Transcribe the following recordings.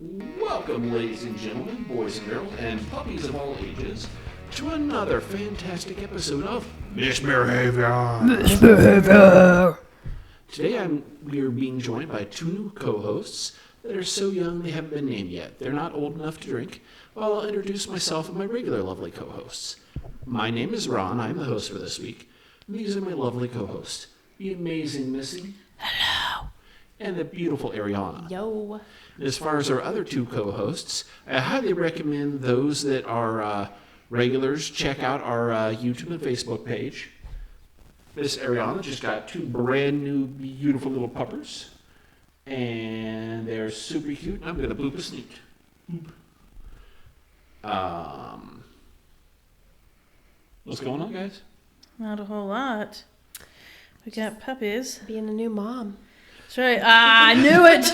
Welcome, ladies and gentlemen, boys and girls, and puppies of all ages, to another fantastic episode of misBEERhavior. misBEERhavior. Today we are being joined by two new co-hosts that are so young they haven't been named yet. They're not old enough to drink. Well, I'll introduce myself and my regular lovely co-hosts. My name is Ron. I'm the host for this week. And these are my lovely co-hosts, the amazing Missy. Hello. And the beautiful Ariana. Yo. As far as our other two co-hosts, I highly recommend those that are regulars check out our YouTube and Facebook page. Miss Ariana just got two brand new beautiful little puppers. And they're super cute. I'm going to boop a sneak. Boop. What's going on, guys? Not a whole lot. We got puppies. Being a new mom. That's right. I knew it.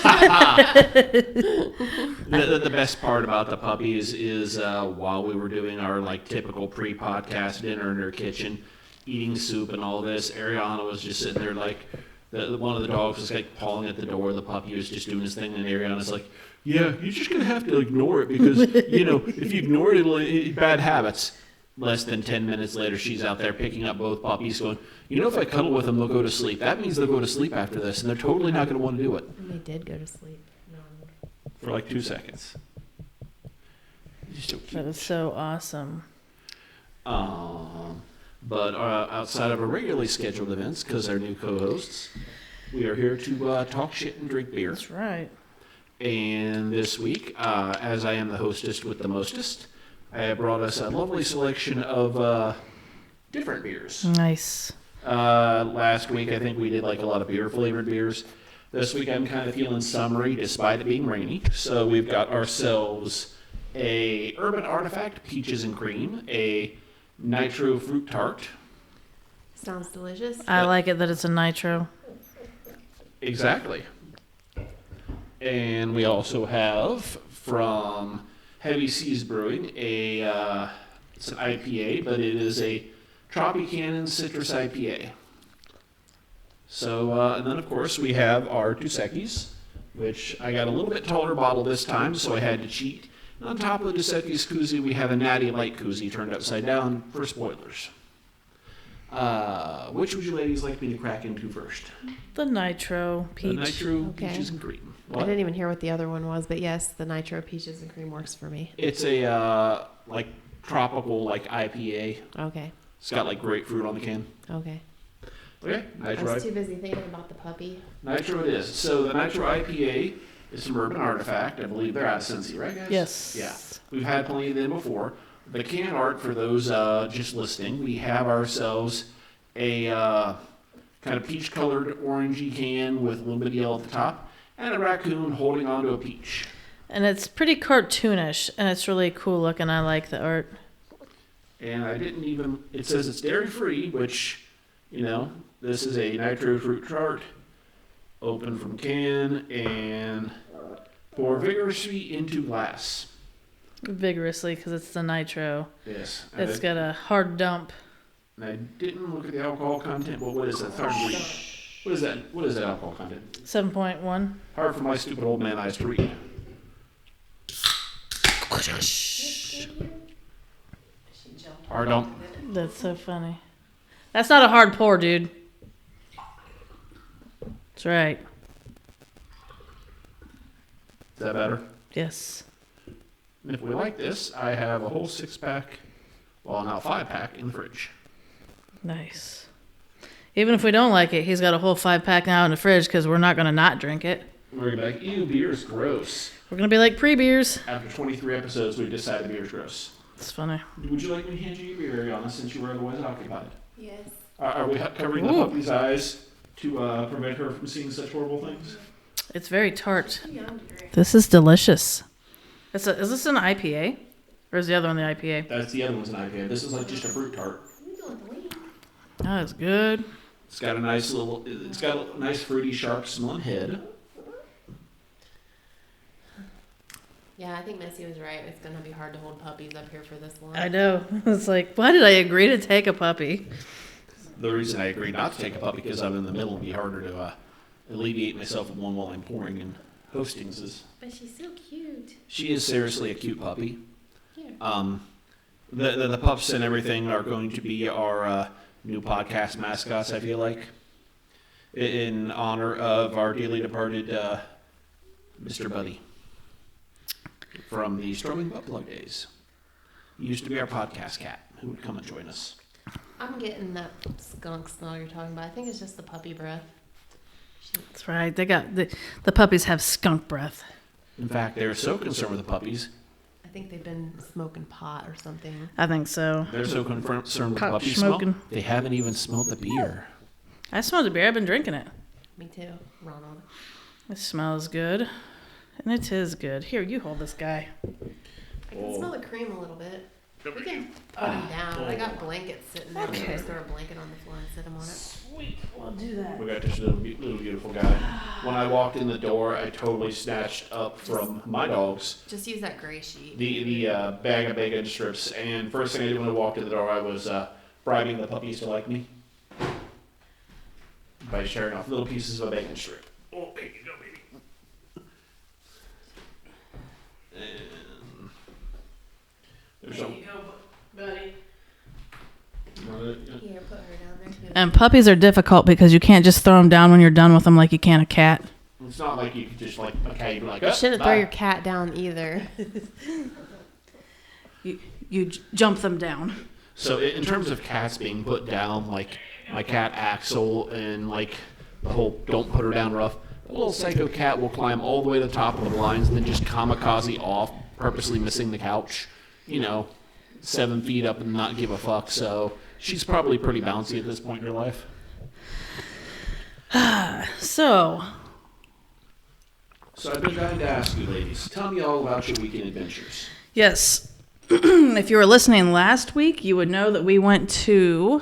The best part about the puppies is while we were doing our typical pre-podcast dinner in her kitchen, eating soup and all this, Ariana was just sitting there one of the dogs was pawing at the door. The puppy was just doing his thing, and Ariana's like, "Yeah, you're just gonna have to ignore it because if you ignore it, it'll bad habits." Less than 10 minutes later, she's out there picking up both puppies, going, if I cuddle with them, they'll go to sleep. That means they'll go to sleep after this, and they're totally not going to want to do it. And they did go to sleep. For 2 seconds. So That is so awesome. But outside of our regularly scheduled events, because they're new co-hosts, we are here to talk shit and drink beer. That's right. And this week, as I am the hostess with the mostest, I have brought us a lovely selection of different beers. Nice. Last week, I think we did a lot of beer-flavored beers. This week, I'm kind of feeling summery, despite it being rainy. So we've got ourselves a Urban Artifact Peaches and Cream, a Nitro Fruit Tart. Sounds delicious. I like it that it's a nitro. Exactly. And we also have from Heavy Seas Brewing it's an IPA, but it is a Tropicana Citrus IPA. So, and then of course we have our Dos Equis, which I got a little bit taller bottle this time, so I had to cheat. And on top of the Dos Equis koozie, we have a Natty Light koozie turned upside down for spoilers. Which would you ladies like me to crack into first? The nitro peach. The Nitro Okay. Peaches and Cream. I didn't even hear what the other one was, but yes, the Nitro Peaches and Cream works for me. It's a tropical IPA. Okay. It's got grapefruit on the can. Okay. Okay, I Nitro. was too busy thinking about the puppy. Nitro it is. So the Nitro IPA is from Urban Artifact. I believe they're out of Cincy, right, guys? Yes. Yeah. We've had plenty of them before. The can art, for those just listening, we have ourselves a kind of peach-colored orangey can with a little bit of yellow at the top, and a raccoon holding onto a peach. And it's pretty cartoonish, and it's really cool looking. I like the art. And I didn't even, it says it's dairy-free, which, this is a Nitro Fruit Tart, open from can, and pour vigorously into glass. Vigorously, because it's the nitro. Yes. It's got a hard dump. And I didn't look at the alcohol content, but what is that? Hard to read. What is that? What is that alcohol content? 7.1. Hard for my stupid old man eyes to read. Hard don't. That's so funny. That's not a hard pour, dude. That's right. Is that better? Yes. And if we like this, I have a whole 6-pack, well, now 5-pack in the fridge. Nice. Even if we don't like it, he's got a whole 5-pack now in the fridge because we're not going to not drink it. We're going to be like, ew, beer is gross. We're going to be like pre-beers. After 23 episodes, we decided beer is gross. It's funny. Would you like me to hand you your beer, Ariana, since you were otherwise occupied? Yes. Are we covering the puppy's eyes to prevent her from seeing such horrible things? It's very tart. This is delicious. Is this an IPA? Or is the other one the IPA? That's the other one's an IPA. This is just a fruit tart. That is good. It's got a nice fruity, sharp smelling head. Yeah, I think Missy was right. It's going to be hard to hold puppies up here for this long. I know. It's like, why did I agree to take a puppy? The reason I agreed not to take a puppy because I'm in the middle and it'd be harder to alleviate myself of one while I'm pouring and Hostings. But she's so cute. She is seriously a cute puppy. Yeah. The pups and everything are going to be our new podcast mascots, I feel like, in honor of our dearly departed Mr. Buddy from the Strolling Butt Plug days. He used to be our podcast cat who would come and join us. I'm getting that skunk smell you're talking about. I think it's just the puppy breath. That's right. They got the puppies have skunk breath. In fact, they're so concerned with the puppies. I think they've been smoking pot or something. I think so. They're so concerned with Pot puppy smoking. smell. They haven't even smelled the beer. I smell the beer. I've been drinking it. Me too, Ronald. It smells good. And it is good. Here, you hold this guy. I can smell the cream a little bit. We can put him down. I got blankets sitting there. Okay. Just throw a blanket on the floor and sit him on it. Sweet. We'll do that. We got this little beautiful guy. When I walked in the door, I totally snatched up from my dogs Just use that gray sheet. the bag of bacon strips. And first thing I did when I walked in the door, I was bribing the puppies to like me by sharing off little pieces of a bacon strip. Oh, here you go, baby. And there's some. go, buddy. Here, put her down there too. And puppies are difficult because you can't just throw them down when you're done with them like you can a cat. It's not like you could just like okay, you'd be like. You "Oh, shouldn't bye." throw your cat down either. You jump them down. So in terms of cats being put down, like my cat Axel and like the whole don't put her down rough, the little psycho cat will climb all the way to the top of the blinds and then just kamikaze off, purposely missing the couch, 7 feet up and not give a fuck. So she's probably pretty bouncy at this point in her life. So, So I've been dying to ask you ladies, tell me all about your weekend adventures. yes. If you were listening last week, you would know that we went to...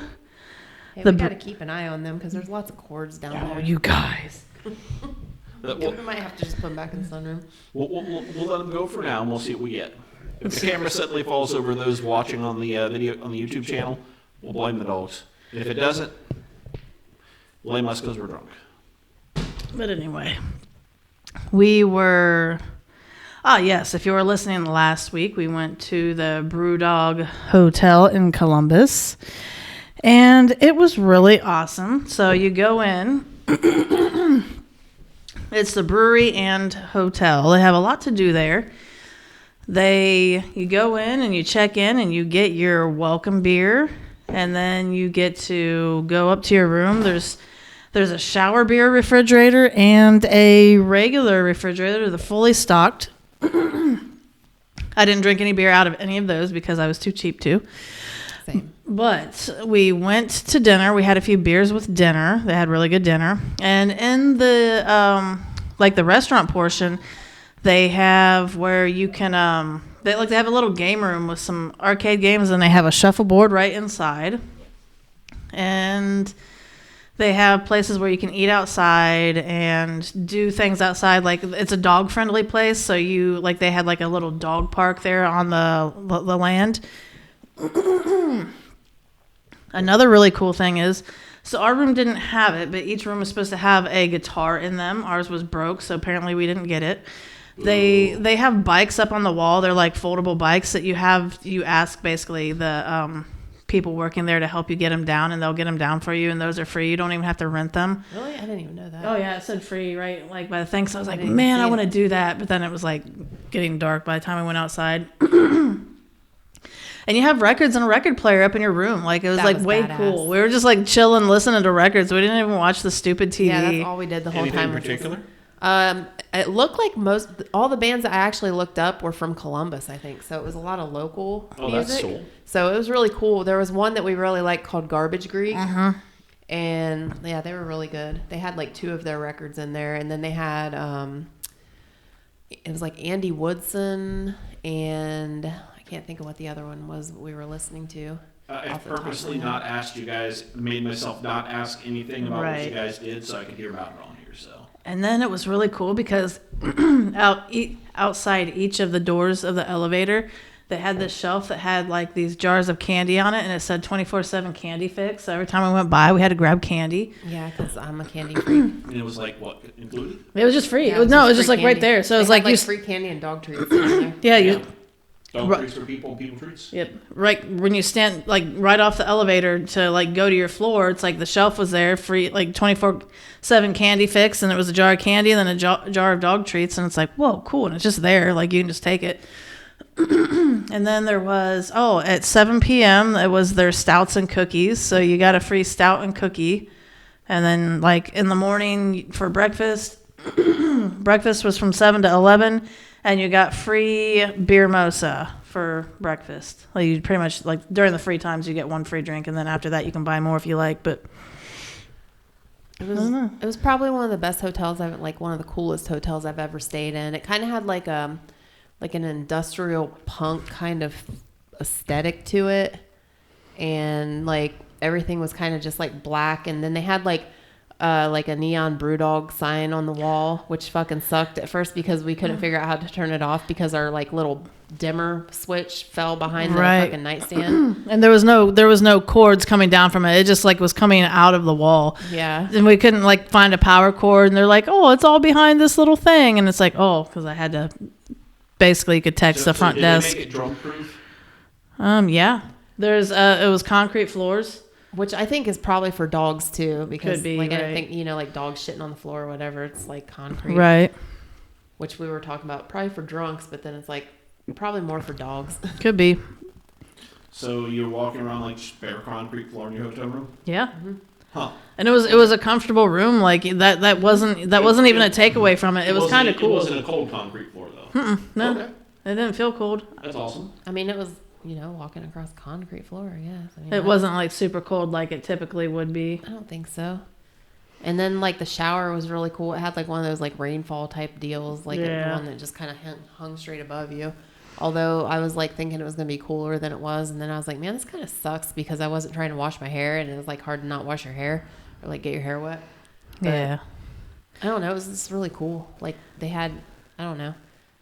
Hey, The we br- gotta keep an eye on them because there's lots of cords down Oh, there. you guys. We might have to just put them back in the sunroom. We'll let them go for now and we'll see what we get. If the camera suddenly falls over those watching on the video on the YouTube channel, we'll blame the dogs. If it doesn't, blame us because we're drunk. But anyway, we were... Ah, yes, if you were listening last week, we went to the Brewdog Hotel in Columbus. And it was really awesome. So you go in. It's the brewery and hotel. They have a lot to do there. You go in and you check in and you get your welcome beer. And then you get to go up to your room. There's a shower beer refrigerator and a regular refrigerator. They're fully stocked. I didn't drink any beer out of any of those because I was too cheap to. Same. But we went to dinner. We had a few beers with dinner. They had really good dinner. And in the the restaurant portion, they have where you can they have a little game room with some arcade games, and they have a shuffleboard right inside. And they have places where you can eat outside and do things outside. Like it's a dog friendly place, so they had like a little dog park there on the land. Another really cool thing is, so our room didn't have it, but each room was supposed to have a guitar in them. Ours was broke, so apparently we didn't get it. They have bikes up on the wall. They're like foldable bikes that you ask basically the people working there to help you get them down, and they'll get them down for you, and those are free. You don't even have to rent them. Really? I didn't even know that. Oh yeah, it said free right like by the thing. So I was like, didn't man, see I it. want to do that, but then it was like getting dark by the time I went outside. And you have records and a record player up in your room. Like it was That like was way badass. cool. We were just like chilling, listening to records. We didn't even watch the stupid TV. Yeah, that's all we did the whole Anything time. in was particular? It looked like all the bands that I actually looked up were from Columbus, I think. So it was a lot of local Oh, that's music. cool. So it was really cool. There was one that we really liked called Garbage Greek. Uh-huh. And yeah, they were really good. They had like 2 of their records in there, and then they had it was like Andy Woodson, and I can't think of what the other one was that we were listening to. I've off the top of purposely my head. not asked you guys, made myself not ask anything about what Right. you guys did so I could hear about it on here. So And then it was really cool because outside each of the doors of the elevator, they had this shelf that had like these jars of candy on it, and it said 24/7 candy fix. So every time we went by, we had to grab candy. Yeah, because I'm a candy freak. And it was like what included? It was just free. Yeah, it was free just like candy. right there. So it was They like had, you. free candy and dog treats. In Yeah, there. you. Dog Right. treats for people, people treats. Yep. Right when you stand like right off the elevator to like go to your floor, it's like the shelf was there, free like 24/7 candy fix, and it was a jar of candy and then a jar of dog treats, and it's like, whoa, cool, and it's just there, like you can just take it. And then there was at 7 p.m. it was their stouts and cookies, so you got a free stout and cookie, and then like in the morning for breakfast, breakfast was from 7 to 11. And you got free beer mosa for breakfast. Like you pretty much like during the free times you get one free drink, and then after that you can buy more if you like. But It was probably one of the best hotels one of the coolest hotels I've ever stayed in. It kind of had like an industrial punk kind of aesthetic to it, and like everything was kind of just like black. And then they had like a neon Brewdog sign on the wall, which fucking sucked at first because we couldn't figure out how to turn it off because our like little dimmer switch fell behind the fucking nightstand. And there was no cords coming down from it. It just like was coming out of the wall. Yeah. And we couldn't like find a power cord, and they're like, "Oh, it's all behind this little thing." And it's like, "Oh, because I had to basically could text the front desk." Did they make it drunk proof? Yeah. There's it was concrete floors. Which I think is probably for dogs too, because Could be, like I right. think like dogs shitting on the floor or whatever, it's like concrete. Right. Which we were talking about probably for drunks, but then it's like probably more for dogs. Could be. So you're walking around like bare concrete floor in your hotel room? Yeah. Huh. And it was a comfortable room. Like that wasn't even a takeaway from it. It was kind of cool. It wasn't a cold concrete floor though. No, Okay. it didn't feel cold. That's awesome. I mean, it was walking across concrete floor. I guess. I mean, It wasn't like super cold like it typically would be. I don't think so. And then like the shower was really cool. It had like one of those like rainfall type deals, like the one that just kind of hung straight above you. Although I was like thinking it was going to be cooler than it was. And then I was like, man, this kind of sucks because I wasn't trying to wash my hair, and it was like hard to not wash your hair or like get your hair wet. But Yeah. I don't know. It was just really cool. Like they had, I don't know,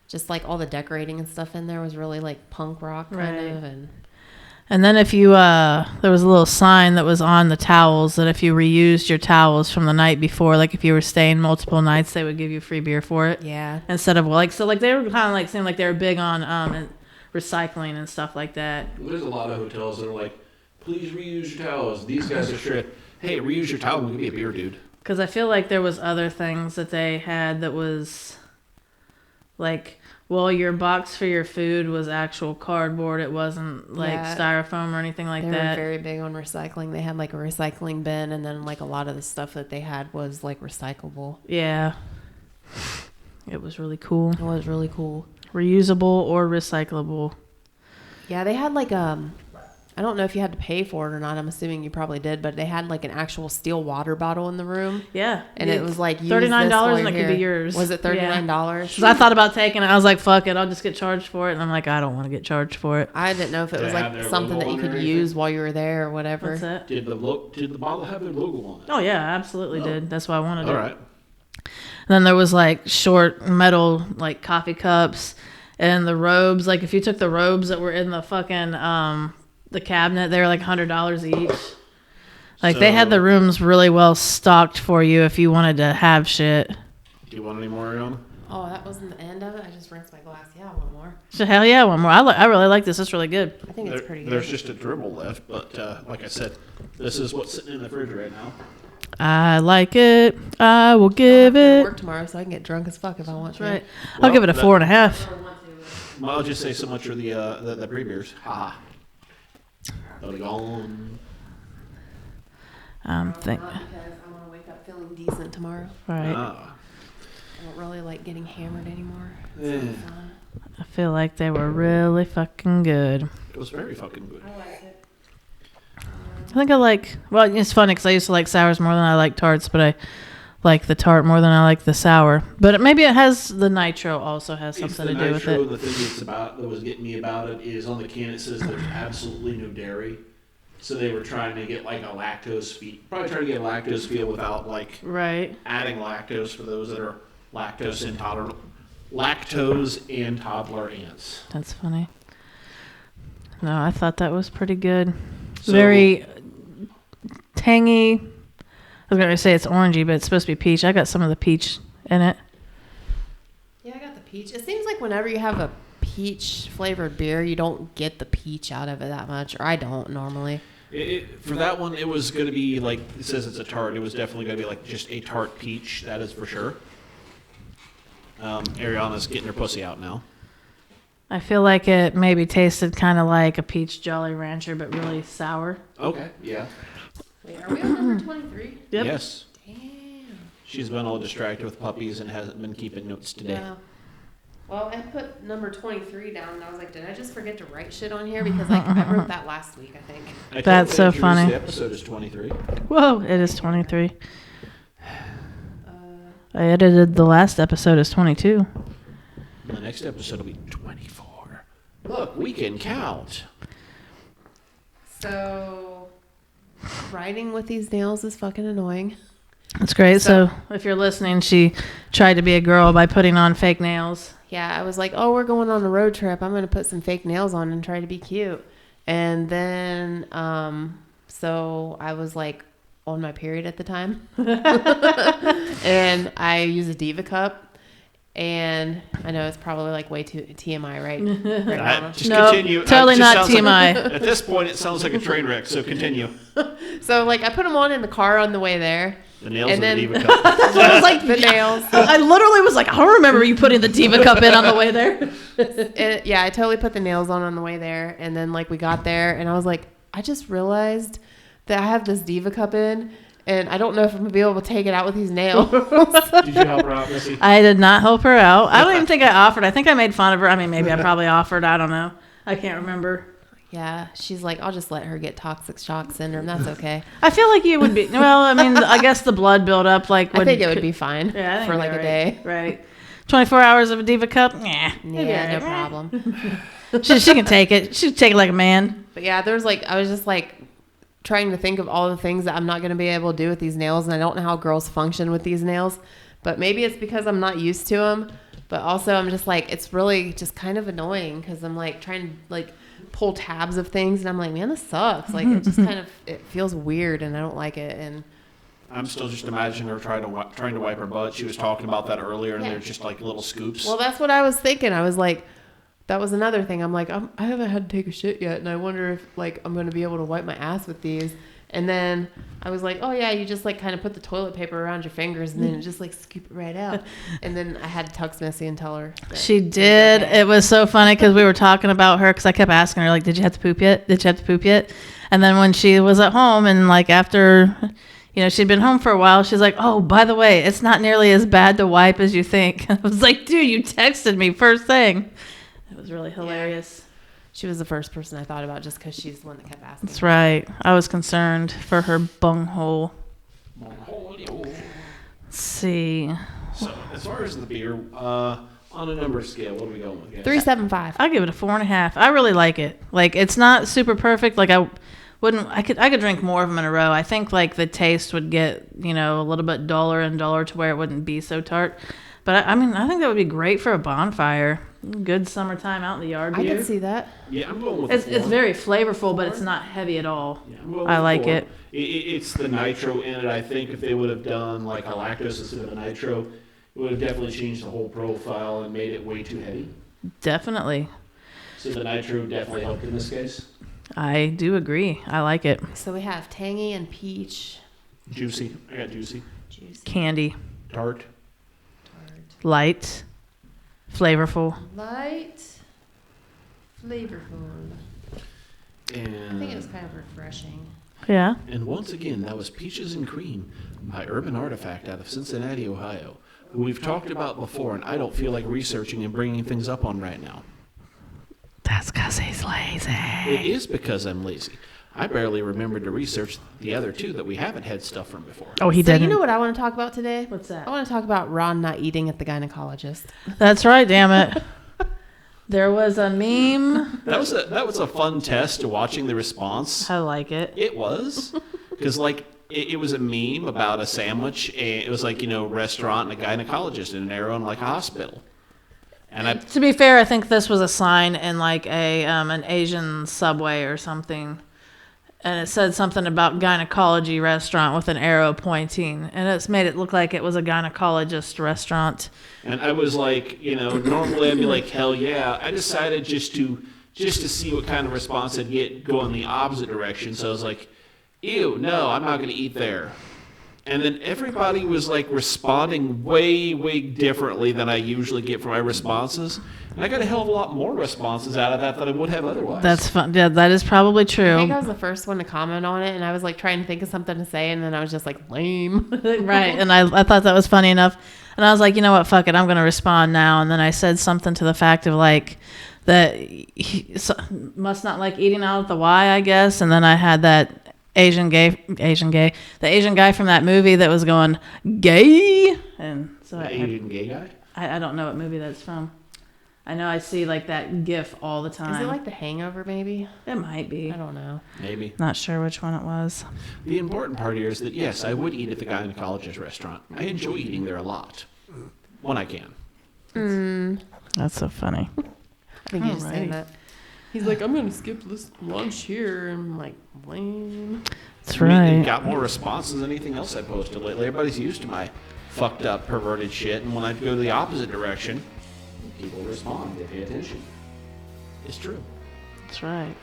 just like all the decorating and stuff in there was really like punk rock kind of. And then if you, there was a little sign that was on the towels that if you reused your towels from the night before, like if you were staying multiple nights, they would give you free beer for it. Yeah. Instead of like they were kind of like seemed like they were big on recycling and stuff like that. There's a lot of hotels that are like, please reuse your towels. These guys are straight. Hey, reuse your towel. We'll give you a beer, dude. Because I feel like there was other things that they had that was like, well, your box for your food was actual cardboard. It wasn't like styrofoam or anything like they that. They were very big on recycling. They had like a recycling bin, and then like a lot of the stuff that they had was like recyclable. Yeah. It was really cool. It was really cool. Reusable or recyclable. Yeah, they had like I don't know if you had to pay for it or not. I'm assuming you probably did, but they had like an actual steel water bottle in the room. Yeah. And it was like $39 and it could be yours. Was it $39? Because I thought about taking it. I was like, fuck it. I'll just get charged for it. And I'm like, I don't want to get charged for it. I didn't know if it was like something that you could use while you were there or whatever. What's that? Did the bottle have their logo on it? Oh, yeah, absolutely did. That's why I wanted it. All right. And then there was like short metal like coffee cups and the robes. Like if you took the robes that were in the fucking the cabinet, they were like $100 each. Like they had the rooms really well stocked for you if you wanted to have shit. Do you want any more, Ariana? Oh, that wasn't the end of it. I just rinsed my glass. Yeah, one more. So hell yeah, one more. I really like this. It's really good. I think it's pretty good. There's just a dribble left, but like I said, this is what's sitting in the fridge right now. I like it. I will give it. Work tomorrow, so I can get drunk as fuck if I want to. Right. I'll give it a 4.5. Well, I'll just say so much for the pre-beers. Ha. They'll be gone. Not because I want to wake up feeling decent tomorrow. Right. I don't really like getting hammered anymore. I feel like they were really fucking good. It was very fucking good. I like it. I think I like, well, it's funny because I used to like sours more than I like tarts, but I like the tart more than I like the sour. But maybe it has, the nitro also has something to do with it. The thing that was getting me about it is on the can it says there's absolutely no dairy. So they were trying to get like a lactose feel, probably trying to get a lactose feel without like adding lactose for those that are lactose intolerant ants. That's funny. No, I thought that was pretty good. So- Very tangy. I was going to say it's orangey, but it's supposed to be peach. I got some of the peach in it. Yeah, I got the peach. It seems like whenever you have a peach flavored beer, you don't get the peach out of it that much, or I don't normally. For that one, it was going to be like, it says it's a tart. It was definitely going to be like just a tart peach. That is for sure. Ariana's getting her pussy out now. I feel like it maybe tasted kind of like a peach Jolly Rancher, but really sour. Okay, yeah. Wait, are we on number 23? Yep. Yes. Damn. She's been all distracted with puppies and hasn't been keeping notes today. Yeah. Well, I put number 23 down, and I was like, did I just forget to write shit on here? Because like I wrote that last week, I think. I told That's you so to introduce funny. The episode is 23. Whoa, it is 23. I edited the last episode as 22. The next episode will be 24. Look, we can count. So, writing with these nails is fucking annoying. That's great. So if you're listening, she tried to be a girl by putting on fake nails. Yeah, I was like, oh, we're going on a road trip. I'm going to put some fake nails on and try to be cute. And then, so I was like on my period at the time. And I use a Diva cup. And I know it's probably like way too TMI, right? Just No, continue. totally It just not sounds like- TMI. at this point, it sounds like a train wreck, so continue. So like I put them on in the car on the way there. The nails And and the then- Diva cup. I was like, The nails. I literally was like, I don't remember you putting the Diva cup in on the way there. Yeah, I totally put the nails on the way there. And then like we got there and I was like, I just realized that I have this Diva cup in and I don't know if I'm going to be able to take it out with these nails. Did you help her out, Missy? I did not help her out. I don't even think I offered. I think I made fun of her. I mean, maybe I probably offered. I don't know. I can't remember. Yeah, she's like, I'll just let her get toxic shock syndrome. That's okay. I feel like you would be. Well, I mean, I guess the blood buildup, like, I think it would be fine yeah, I think for like you're a day. Right. 24 hours of a Diva cup? Yeah. Yeah, no problem. She can take it. She can take it like a man. But yeah, there's like, I was just like trying to think of all the things that I'm not going to be able to do with these nails. And I don't know how girls function with these nails. But maybe it's because I'm not used to them. But also I'm just like, it's really just kind of annoying because I'm like trying to like pull tabs of things. And I'm like, man, this sucks. Like it just kind of, it feels weird and I don't like it. And I'm still just imagining her trying to wipe her butt. She was talking about that earlier, and they're just like little scoops. well, that's what I was thinking. I was like, that was another thing. I'm like, I haven't had to take a shit yet. And I wonder if like I'm going to be able to wipe my ass with these. And then I was like, oh yeah, you just like kind of put the toilet paper around your fingers and then just like scoop it right out. And then I had to text Missy and tell her. that She it was did. okay. It was so funny because we were talking about her because I kept asking her, like, did you have to poop yet? Did you have to poop yet? And then when she was at home and like after, you know, she'd been home for a while, she's like, oh, by the way, it's not nearly as bad to wipe as you think. I was like, dude, you texted me first thing. It was really hilarious. She was the first person I thought about just because she's the one that kept asking. That's right. I was concerned for her bunghole. Let's see. So, as far as the beer, on a number scale, what are we going with? Guys? 3.75. I'll give it a 4.5. I really like it. Like, it's not super perfect. Like, I could drink more of them in a row. I think like the taste would get, you know, a little bit duller and duller to where it wouldn't be so tart. But I mean, I think that would be great for a bonfire. Good summertime out in the yard I beer. can see that. Yeah, I'm going with It's very flavorful, but it's not heavy at all. Yeah, I'm going I with like 4. it. It's the nitro in it. I think if they would have done like a lactose instead of a nitro, it would have definitely changed the whole profile and made it way too heavy. Definitely. So the nitro definitely helped in this case. I do agree. I like it. So we have tangy and peach. Juicy. I got juicy. Juicy. Candy. Tart. Tart. Light. Flavorful. Light. Flavorful. I think it was kind of refreshing. Yeah. And once again, that was Peaches and Cream by Urban Artifact out of Cincinnati, Ohio, who we've talked about before, and I don't feel like researching and bringing things up on right now. That's because he's lazy. It is because I'm lazy. I barely remembered to research the other two that we haven't had stuff from before. Oh, he So didn't. you know what I want to talk about today? What's that? I want to talk about Ron not eating at the gynecologist. That's right, damn it. There was a meme. That was a fun test to watching the response. I like it. It was, because like it was a meme about a sandwich, and it was like, you know, restaurant and a gynecologist in an arrow and like a hospital. And I To be fair, I think this was a sign in like a an Asian Subway or something, and it said something about gynecology restaurant with an arrow pointing, and it's made it look like it was a gynecologist restaurant. And I was like, normally I'd be like, hell yeah. I decided just to see what kind of response I'd get going the opposite direction. So I was like, ew, no, I'm not going to eat there. And then everybody was like responding way, way differently than I usually get from my responses. And I got a hell of a lot more responses out of that than I would have otherwise. That's fun. Yeah, that is probably I true. think I was the first one to comment on it, and I was like trying to think of something to say, and then I was just like, lame. Right, and I thought that was funny enough. And I was like, you know what, fuck it, I'm going to respond now. And then I said something to the fact of like, that he must not like eating out at the Y, I guess. And then I had that the Asian guy from that movie that was going, gay. And so The Asian gay guy? I don't know what movie that's from. I know I see like that GIF all the time. Is it like The Hangover, maybe? It might be. I don't know. Maybe. Not sure which one it was. The important part here is that, yes, I would eat at the gynecologist restaurant. I enjoy eating there a lot. When I can. That's so funny. I think he's just saying Alrighty. that. He's like, I'm going to skip this lunch here. And I'm like, lame. That's I mean, it right. got more responses than anything else I posted lately. Everybody's used to my fucked up, perverted shit. And when I go the opposite direction, people respond. They pay attention. It's true. That's right.